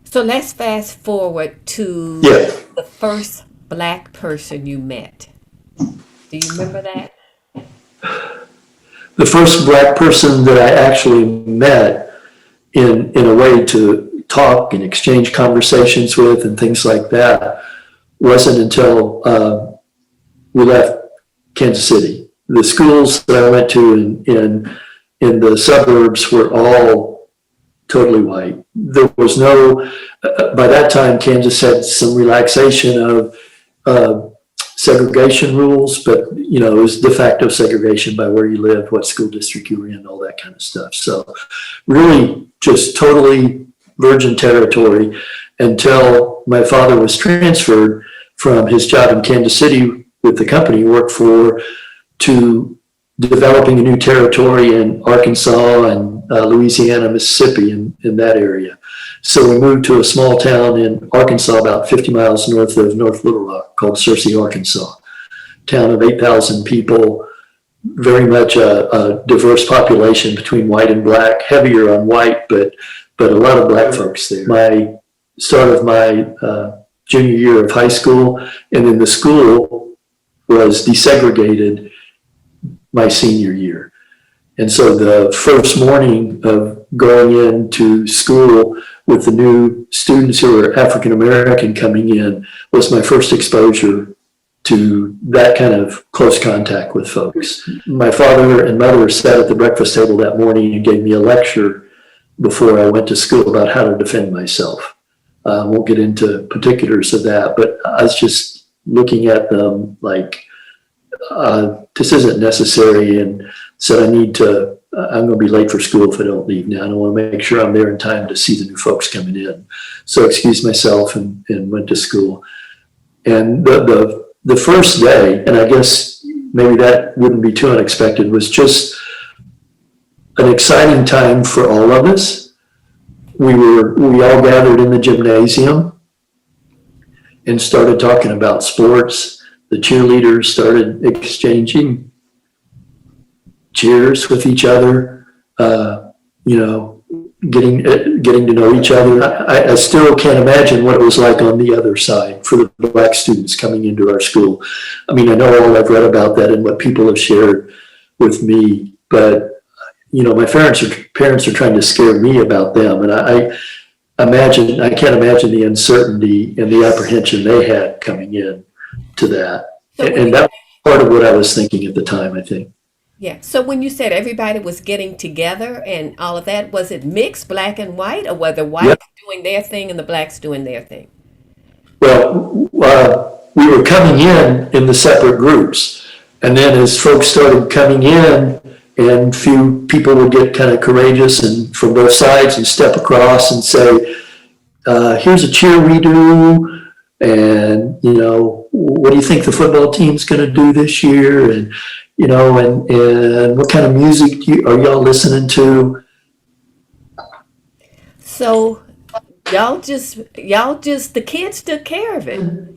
So let's fast forward to Yeah. the first black person you met. Do you remember that? The first black person that I actually met in a way to talk and exchange conversations with and things like that wasn't until we left Kansas City. The schools that I went to in the suburbs were all totally white. There was no, by that time, Kansas had some relaxation of uh, segregation rules, but it was de facto segregation by where you lived, what school district you were in, all that kind of stuff. So really just totally virgin territory until my father was transferred from his job in Kansas City with the company he worked for to developing a new territory in Arkansas and Louisiana, Mississippi, in that area. So we moved to a small town in Arkansas, about 50 miles north of North Little Rock, called Searcy, Arkansas. Town of 8,000 people, very much a diverse population between white and black, heavier on white, but a lot of black folks there. My start of my junior year of high school, and then the school was desegregated my senior year. And so the first morning of going into school with the new students who were African American coming in was my first exposure to that kind of close contact with folks. My father and mother sat at the breakfast table that morning and gave me a lecture before I went to school about how to defend myself. I won't get into particulars of that, but I was just looking at them like, this isn't necessary, and said I'm going to be late for school if I don't leave now. I want to make sure I'm there in time to see the new folks coming in. So excused myself and went to school. And the first day, and I guess maybe that wouldn't be too unexpected, was just an exciting time for all of us. We all gathered in the gymnasium and started talking about sports. The cheerleaders started exchanging cheers with each other, getting to know each other. I still can't imagine what it was like on the other side for the black students coming into our school. I mean, I know all I've read about that and what people have shared with me, but my parents are trying to scare me about them, and I can't imagine the uncertainty and the apprehension they had coming in to that. So when And you that was part of what I was thinking at the time, I think. Yeah. So when you said everybody was getting together and all of that, was it mixed, black and white, or were the Yeah. whites doing their thing and the blacks doing their thing? Well, we were coming in the separate groups. And then as folks started coming in, and few people would get kind of courageous and from both sides and step across and say, here's a cheer we do. And, what do you think the football team's going to do this year? And, and what kind of music are y'all listening to? So y'all just the kids took care of it.